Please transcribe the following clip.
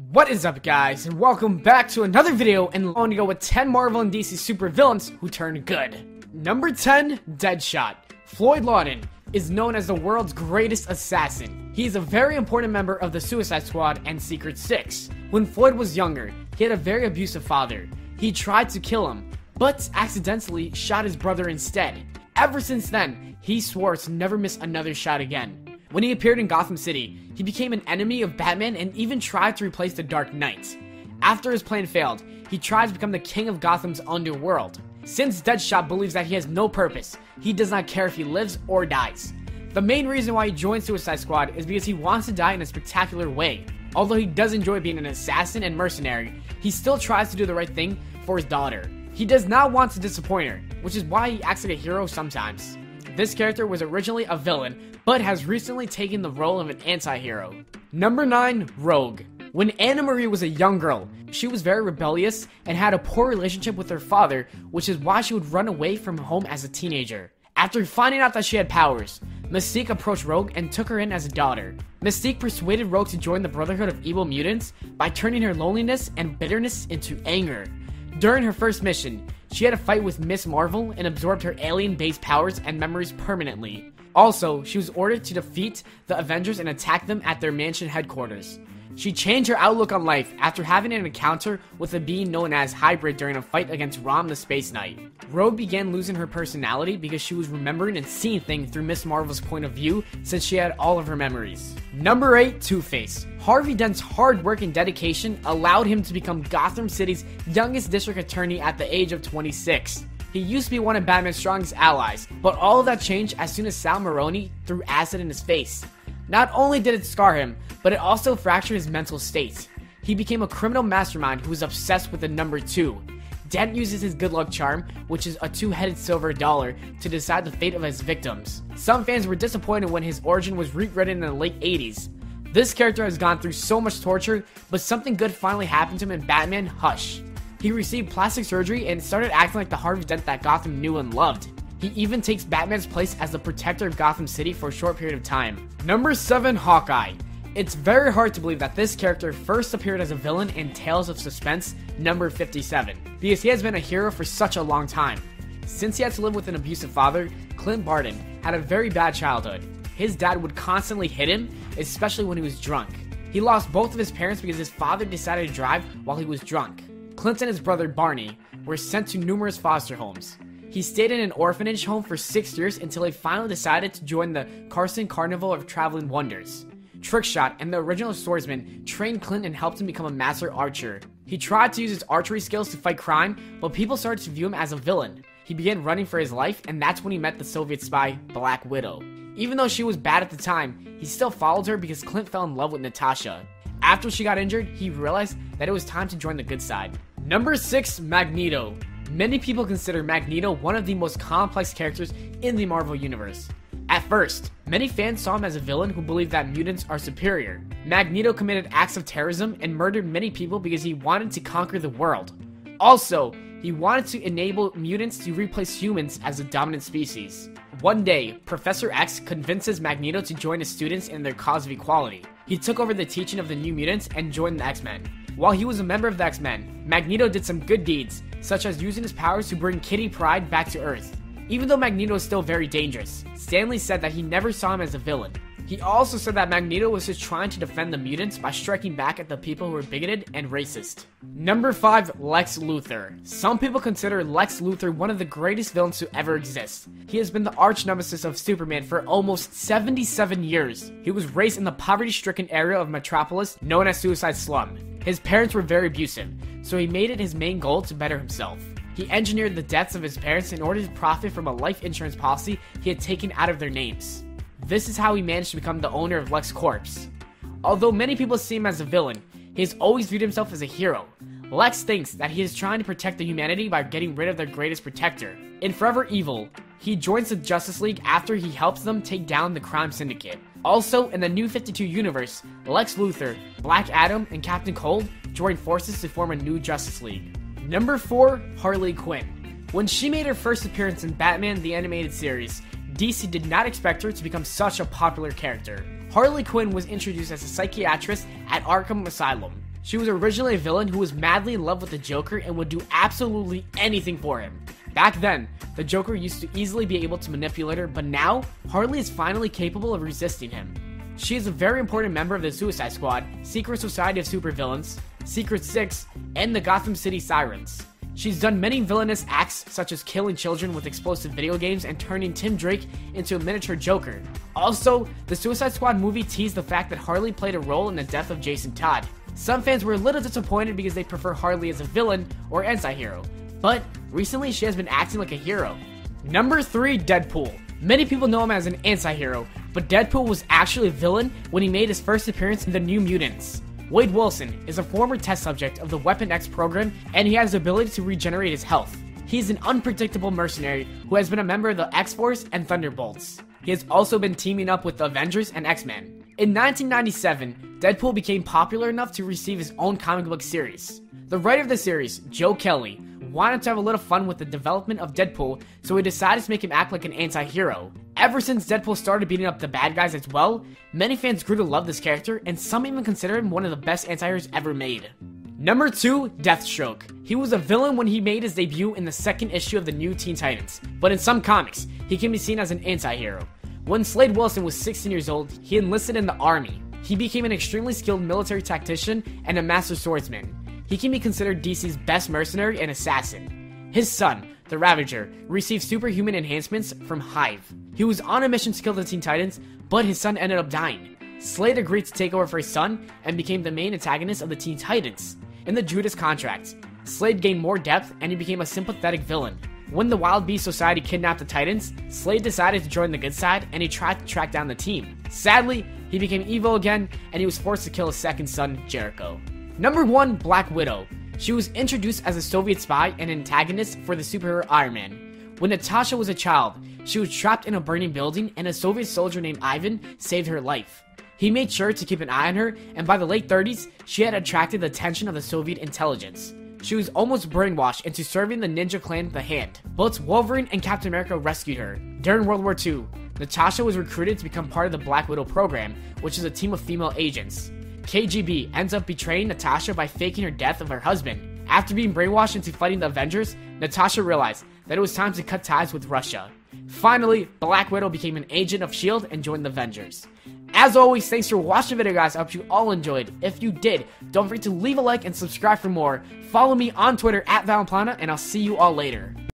What is up, guys, and welcome back to another video, and I want to go with 10 Marvel and DC super villains who turned good. Number 10, Deadshot. Floyd Lawton is known as the world's greatest assassin. He is a very important member of the Suicide Squad and Secret Six. When Floyd was younger, he had a very abusive father. He tried to kill him, but accidentally shot his brother instead. Ever since then, he swore to never miss another shot again. When he appeared in Gotham City, he became an enemy of Batman and even tried to replace the Dark Knight. After his plan failed, he tried to become the king of Gotham's underworld. Since Deadshot believes that he has no purpose, he does not care if he lives or dies. The main reason why he joined Suicide Squad is because he wants to die in a spectacular way. Although he does enjoy being an assassin and mercenary, he still tries to do the right thing for his daughter. He does not want to disappoint her, which is why he acts like a hero sometimes. This character was originally a villain, but has recently taken the role of an anti-hero. Number 9, Rogue. When Anna Marie was a young girl, she was very rebellious and had a poor relationship with her father, which is why she would run away from home as a teenager. After finding out that she had powers, Mystique approached Rogue and took her in as a daughter. Mystique persuaded Rogue to join the Brotherhood of Evil Mutants by turning her loneliness and bitterness into anger. During her first mission, she had a fight with Miss Marvel and absorbed her alien-based powers and memories permanently. Also, she was ordered to defeat the Avengers and attack them at their mansion headquarters. She changed her outlook on life after having an encounter with a being known as Hybrid during a fight against Rom the Space Knight. Rogue began losing her personality because she was remembering and seeing things through Miss Marvel's point of view since she had all of her memories. Number 8, Two-Face. Harvey Dent's hard work and dedication allowed him to become Gotham City's youngest district attorney at the age of 26. He used to be one of Batman's strongest allies, but all of that changed as soon as Sal Maroni threw acid in his face. Not only did it scar him, but it also fractured his mental state. He became a criminal mastermind who was obsessed with the number 2. Dent uses his good luck charm, which is a two-headed silver dollar, to decide the fate of his victims. Some fans were disappointed when his origin was rewritten in the late 80s. This character has gone through so much torture, but something good finally happened to him in Batman Hush. He received plastic surgery and started acting like the Harvey Dent that Gotham knew and loved. He even takes Batman's place as the protector of Gotham City for a short period of time. Number 7, Hawkeye. It's very hard to believe that this character first appeared as a villain in Tales of Suspense number 57, because he has been a hero for such a long time. Since he had to live with an abusive father, Clint Barton had a very bad childhood. His dad would constantly hit him, especially when he was drunk. He lost both of his parents because his father decided to drive while he was drunk. Clint and his brother Barney were sent to numerous foster homes. He stayed in an orphanage home for 6 years until he finally decided to join the Carson Carnival of Traveling Wonders. Trickshot and the original swordsman trained Clint and helped him become a master archer. He tried to use his archery skills to fight crime, but people started to view him as a villain. He began running for his life, and that's when he met the Soviet spy Black Widow. Even though she was bad at the time, he still followed her because Clint fell in love with Natasha. After she got injured, he realized that it was time to join the good side. Number 6, Magneto. Many people consider Magneto one of the most complex characters in the Marvel Universe. At first, many fans saw him as a villain who believed that mutants are superior. Magneto committed acts of terrorism and murdered many people because he wanted to conquer the world. Also, he wanted to enable mutants to replace humans as the dominant species. One day, Professor X convinces Magneto to join his students in their cause of equality. He took over the teaching of the New Mutants and joined the X-Men. While he was a member of the X-Men, Magneto did some good deeds, such as using his powers to bring Kitty Pryde back to Earth. Even though Magneto is still very dangerous, Stan Lee said that he never saw him as a villain. He also said that Magneto was just trying to defend the mutants by striking back at the people who were bigoted and racist. Number 5, Lex Luthor. Some people consider Lex Luthor one of the greatest villains to ever exist. He has been the arch nemesis of Superman for almost 77 years. He was raised in the poverty-stricken area of Metropolis known as Suicide Slum. His parents were very abusive, so he made it his main goal to better himself. He engineered the deaths of his parents in order to profit from a life insurance policy he had taken out of their names. This is how he managed to become the owner of LexCorp. Although many people see him as a villain, he has always viewed himself as a hero. Lex thinks that he is trying to protect the humanity by getting rid of their greatest protector. In Forever Evil, he joins the Justice League after he helps them take down the crime syndicate. Also, in the New 52 universe, Lex Luthor, Black Adam, and Captain Cold join forces to form a new Justice League. Number 4, Harley Quinn. When she made her first appearance in Batman the Animated Series, DC did not expect her to become such a popular character. Harley Quinn was introduced as a psychiatrist at Arkham Asylum. She was originally a villain who was madly in love with the Joker and would do absolutely anything for him. Back then, the Joker used to easily be able to manipulate her, but now, Harley is finally capable of resisting him. She is a very important member of the Suicide Squad, Secret Society of Supervillains, Secret Six, and the Gotham City Sirens. She's done many villainous acts such as killing children with explosive video games and turning Tim Drake into a miniature Joker. Also, the Suicide Squad movie teased the fact that Harley played a role in the death of Jason Todd. Some fans were a little disappointed because they prefer Harley as a villain or anti-hero, but recently she has been acting like a hero. Number 3, Deadpool. Many people know him as an anti-hero, but Deadpool was actually a villain when he made his first appearance in the New Mutants. Wade Wilson is a former test subject of the Weapon X program, and he has the ability to regenerate his health. He is an unpredictable mercenary who has been a member of the X-Force and Thunderbolts. He has also been teaming up with the Avengers and X-Men. In 1997, Deadpool became popular enough to receive his own comic book series. The writer of the series, Joe Kelly, wanted to have a little fun with the development of Deadpool, so he decided to make him act like an anti-hero. Ever since Deadpool started beating up the bad guys as well, many fans grew to love this character, and some even consider him one of the best anti-heroes ever made. Number 2, Deadstroke. He was a villain when he made his debut in the second issue of the New Teen Titans, but in some comics, he can be seen as an anti-hero. When Slade Wilson was 16 years old, he enlisted in the army. He became an extremely skilled military tactician and a master swordsman. He can be considered DC's best mercenary and assassin. His son, the Ravager, received superhuman enhancements from Hive. He was on a mission to kill the Teen Titans, but his son ended up dying. Slade agreed to take over for his son and became the main antagonist of the Teen Titans. In the Judas Contract, Slade gained more depth and he became a sympathetic villain. When the Wild Beast Society kidnapped the Titans, Slade decided to join the good side and he tried to track down the team. Sadly, he became evil again and he was forced to kill his second son, Jericho. Number 1, Black Widow. She was introduced as a Soviet spy and antagonist for the superhero Iron Man. When Natasha was a child, she was trapped in a burning building and a Soviet soldier named Ivan saved her life. He made sure to keep an eye on her, and by the late 30s, she had attracted the attention of the Soviet intelligence. She was almost brainwashed into serving the ninja clan The Hand. Both Wolverine and Captain America rescued her. During World War II, Natasha was recruited to become part of the Black Widow program, which is a team of female agents. KGB ends up betraying Natasha by faking her death of her husband. After being brainwashed into fighting the Avengers, Natasha realized that it was time to cut ties with Russia. Finally, Black Widow became an agent of S.H.I.E.L.D. and joined the Avengers. As always, thanks for watching the video, guys. I hope you all enjoyed. If you did, don't forget to leave a like and subscribe for more. Follow me on Twitter @Valenplana, and I'll see you all later.